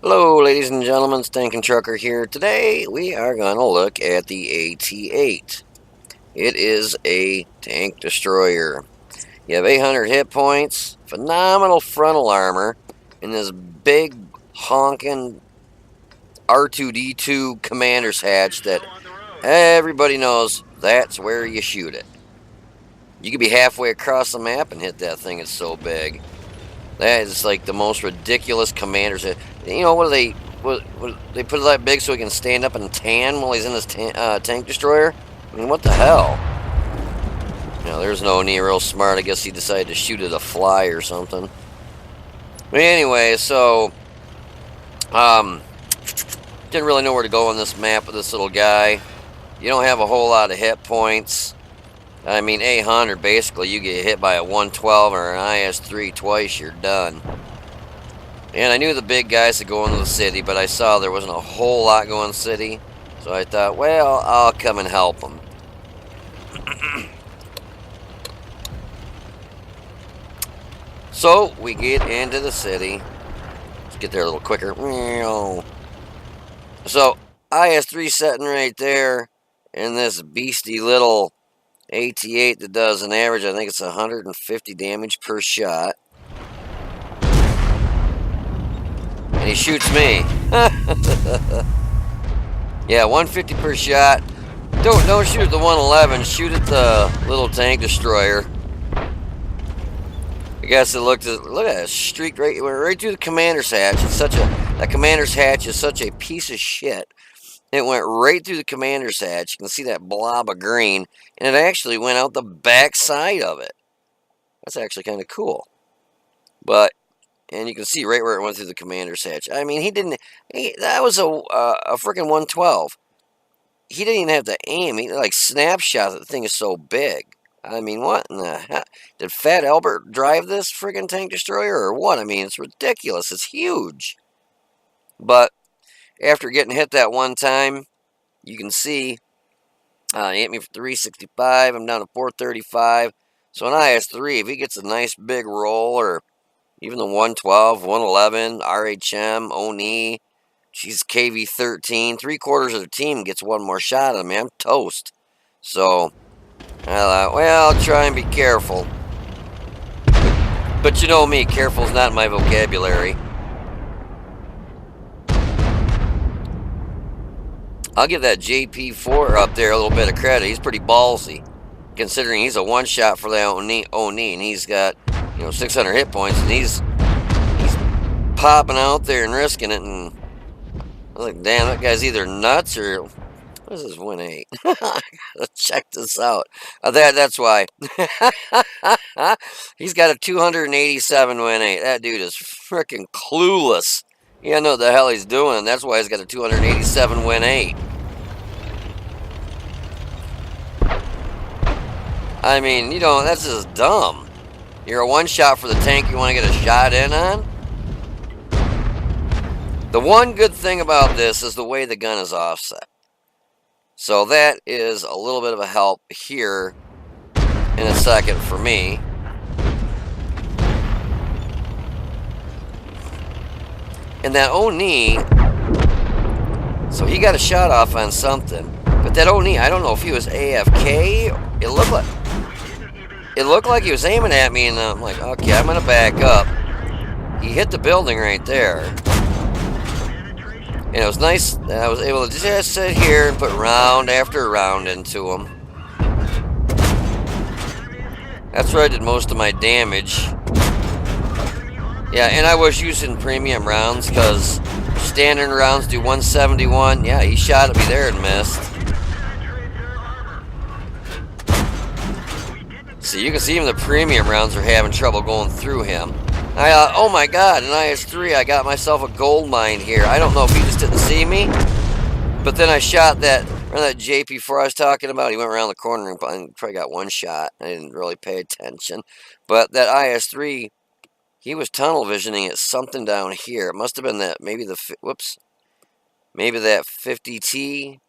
Hello, ladies and gentlemen, Stinking Trucker here. Today we are going to look at the AT-8. It is a tank destroyer. You have 800 hit points, phenomenal frontal armor, and this big honking R2-D2 commander's hatch that everybody knows that's where you shoot it. You could be halfway across the map and hit that thing, it's so big. That is like the most ridiculous commanders. You know, what do they... What, they put it that big so he can stand up and tan while he's in his tank destroyer? I mean, what the hell? You know, there's no knee real smart. I guess he decided to shoot at a fly or something. But anyway, so... Didn't really know where to go on this map with this little guy. You don't have a whole lot of hit points. I mean, 800, basically, you get hit by a 112 or an IS-3 twice, you're done. And I knew the big guys would go into the city, but I saw there wasn't a whole lot going city. So I thought, well, I'll come and help them. So we get into the city. Let's get there a little quicker. So IS-3 setting right there, and this beastie little AT-8 that does an average, I think it's 150 damage per shot. And he shoots me. Yeah, 150 per shot. Don't shoot at the 111. Shoot at the little tank destroyer. I guess it look at it, streaked right. It went right through the commander's hatch. That commander's hatch is such a piece of shit. It went right through the commander's hatch. You can see that blob of green, and it actually went out the back side of it. That's actually kind of cool. And you can see right where it went through the commander's hatch. I mean, that was a freaking 112. He didn't even have to aim. He like snapshot. The thing is so big. I mean, what in the heck? Did Fat Albert drive this friggin' tank destroyer or what? I mean, it's ridiculous. It's huge. But after getting hit that one time, you can see he hit me for 365. I'm down to 435. So an IS-3, if he gets a nice big roll, or even the 112, 111, RHM, Oni, she's KV-13, 3/4 of the team gets one more shot at me. I'm toast. So I thought, well, I'll try and be careful. But you know me, careful's not my vocabulary. I'll give that JP4 up there a little bit of credit. He's pretty ballsy, considering he's a one-shot for that Oni, and he's got, 600 hit points, and he's popping out there and risking it. And I was like, damn, that guy's either nuts or what is this win 8? I gotta check this out. That's why. He's got a 287 win 8. That dude is freaking clueless. He doesn't know what the hell he's doing. That's why he's got a 287 win 8. I mean, that's just dumb. You're a one-shot for the tank you want to get a shot in on? The one good thing about this is the way the gun is offset. So that is a little bit of a help here in a second for me. And that Oni, so he got a shot off on something. But that Oni, I don't know if he was AFK. It looked like he was aiming at me, and I'm like, okay, I'm gonna back up. He hit the building right there. And it was nice that I was able to just sit here and put round after round into him. That's where I did most of my damage. Yeah, and I was using premium rounds because standard rounds do 171. Yeah, he shot at me there and missed. So you can see even the premium rounds are having trouble going through him. I thought, oh my god, an IS-3, I got myself a gold mine here. I don't know if he just didn't see me, but then I shot that JP4 I was talking about. He went around the corner and probably got one shot. I didn't really pay attention. But that IS-3, he was tunnel visioning at something down here. It must have been that, maybe that 50T,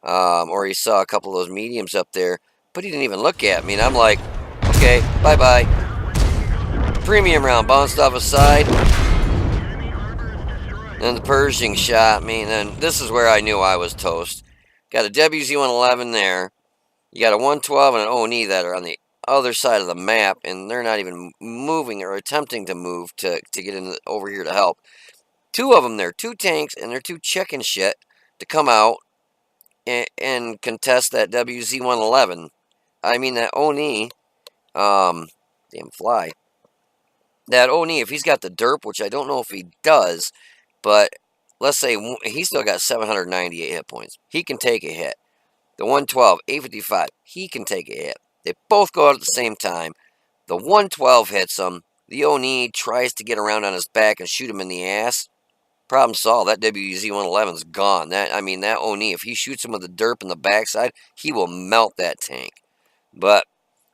or he saw a couple of those mediums up there, but he didn't even look at me, and I'm like, okay, bye-bye. Premium round bounced off his side. Then the Pershing shot me, and then this is where I knew I was toast. Got a WZ-111 there. You got a 112 and an ONE that are on the other side of the map, and they're not even moving or attempting to move to get over here to help. Two of them there, two tanks, and they're two checking shit to come out and contest that WZ-111. I mean, that ONE, damn fly. That ONE, if he's got the derp, which I don't know if he does, but let's say he's still got 798 hit points. He can take a hit. The 112, 855, he can take a hit. They both go out at the same time. The 112 hits him. The ONE tries to get around on his back and shoot him in the ass. Problem solved. That WZ-111's gone. That ONE, if he shoots him with the derp in the backside, he will melt that tank. But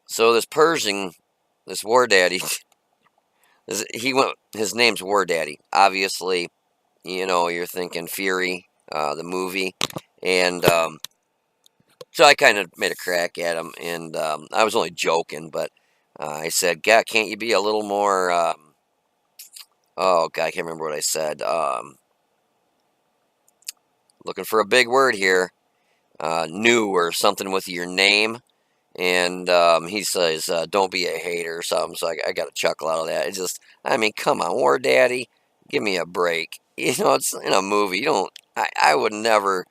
so this Pershing, this War Daddy, his name's War Daddy. Obviously, you're thinking Fury, the movie, and so I kind of made a crack at him, and I was only joking, but I said, "God, can't you be a little more?" Oh God, I can't remember what I said. Looking for a big word here. New or something with your name. And he says, "Don't be a hater," or something. So I got a chuckle out of that. It's just, I mean, come on, War Daddy, give me a break. It's in a movie. You don't. I would never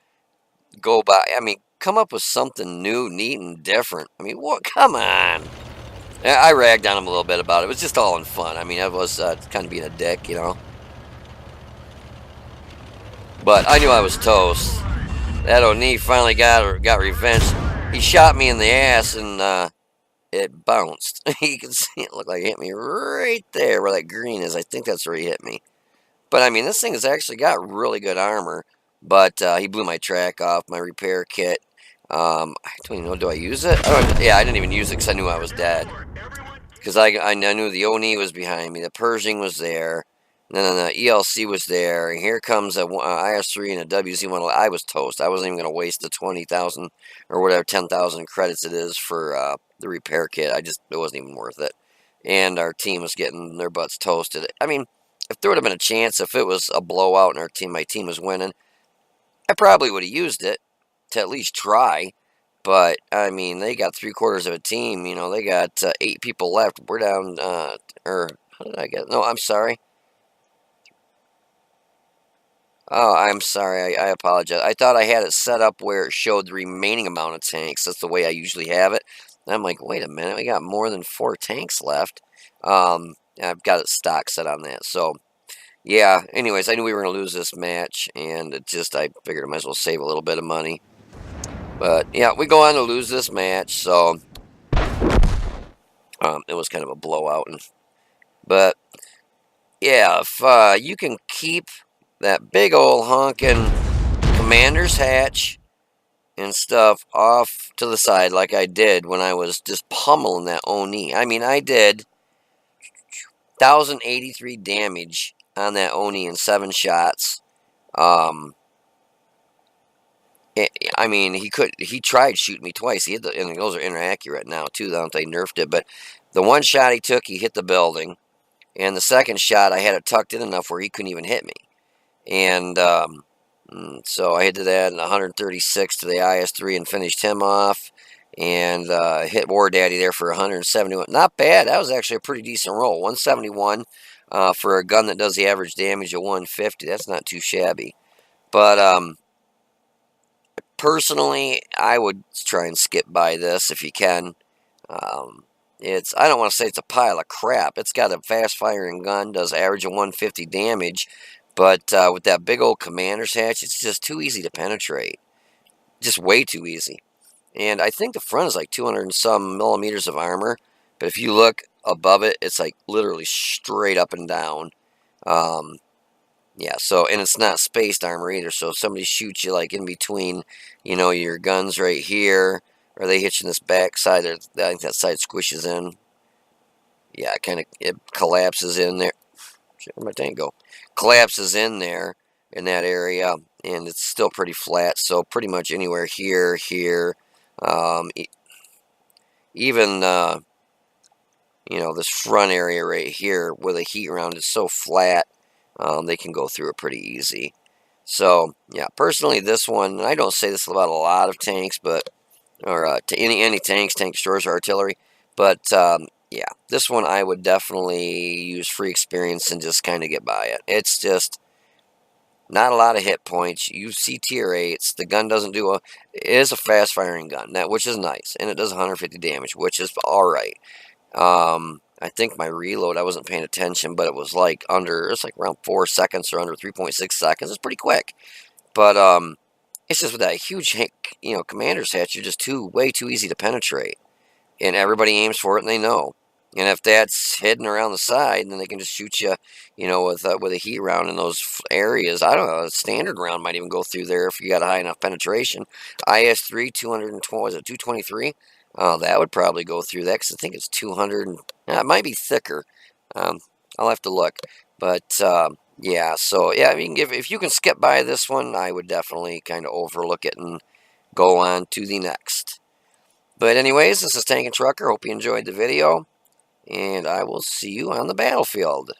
go by. I mean, come up with something new, neat, and different. I mean, what? Come on. I ragged on him a little bit about it. It was just all in fun. I mean, I was kind of being a dick, But I knew I was toast. That O'Neill finally got revenge. He shot me in the ass, and it bounced. You can see it looked like it hit me right there where that green is. I think that's where he hit me. But I mean, this thing has actually got really good armor. But he blew my track off, my repair kit. I don't even know, do I use it? Yeah, I didn't even use it because I knew I was dead. Because I knew the ONE was behind me, the Pershing was there, and then the ELC was there, and here comes a IS-3 and a WZ-1. I was toast. I wasn't even going to waste the 20,000 or whatever 10,000 credits it is for the repair kit. It wasn't even worth it. And our team was getting their butts toasted. I mean, if there would have been a chance, if it was a blowout and my team was winning, I probably would have used it to at least try. But, I mean, they got 3/4 of a team. They got 8 people left. We're down, or, how did I get? No, I'm sorry. Oh, I'm sorry. I apologize. I thought I had it set up where it showed the remaining amount of tanks. That's the way I usually have it. And I'm like, wait a minute. We got more than 4 tanks left. I've got it stock set on that. So, yeah. Anyways, I knew we were going to lose this match. And I figured I might as well save a little bit of money. But, yeah, we go on to lose this match. So, it was kind of a blowout. But, yeah, if you can keep that big old honking commander's hatch and stuff off to the side like I did when I was just pummeling that ONE. I mean, I did 1,083 damage on that ONE in 7 shots. I mean, he tried shooting me twice. He hit and those are inaccurate now too. I don't think they nerfed it, but the one shot he took, he hit the building, and the second shot I had it tucked in enough where he couldn't even hit me. And so I hit to that and 136 to the IS-3 and finished him off, and hit War Daddy there for 171. Not bad. That was actually a pretty decent roll. 171 for a gun that does the average damage of 150. That's not too shabby. But personally, I would try and skip by this if you can. I don't want to say it's a pile of crap. It's got a fast firing gun, does average of 150 damage, but with that big old commander's hatch, it's just too easy to penetrate. Just way too easy. And I think the front is like 200 and some millimeters of armor, but if you look above it, it's like literally straight up and down. Yeah, so, and it's not spaced armor either, so if somebody shoots you like in between, your guns right here, or they hit you in this back side, I think that side squishes in. Yeah, it collapses in there. Where'd my tank go? Collapses in there, in that area, and it's still pretty flat, so pretty much anywhere here, even, this front area right here where the heat round is so flat, they can go through it pretty easy. So yeah, personally, this one, and I don't say this about a lot of tanks, but or to any tanks, tank destroyers, or artillery, but yeah, this one I would definitely use free experience and just kind of get by it. It's just not a lot of hit points. You see tier 8s. The gun doesn't do a... It is a fast firing gun, which is nice. And it does 150 damage, which is alright. I think my reload, I wasn't paying attention, but it was like around 4 seconds or under 3.6 seconds. It's pretty quick. But it's just with that huge, commander's hatch, you're just way too easy to penetrate. And everybody aims for it, and they know. And if that's hidden around the side, then they can just shoot you, with a heat round in those areas. I don't know. A standard round might even go through there if you got a high enough penetration. IS-3, 220, was it 223? That would probably go through that because I think it's 200. It might be thicker. I'll have to look. But yeah, so yeah, if you can skip by this one, I would definitely kind of overlook it and go on to the next. But anyways, this is Tank and Trucker. Hope you enjoyed the video, and I will see you on the battlefield.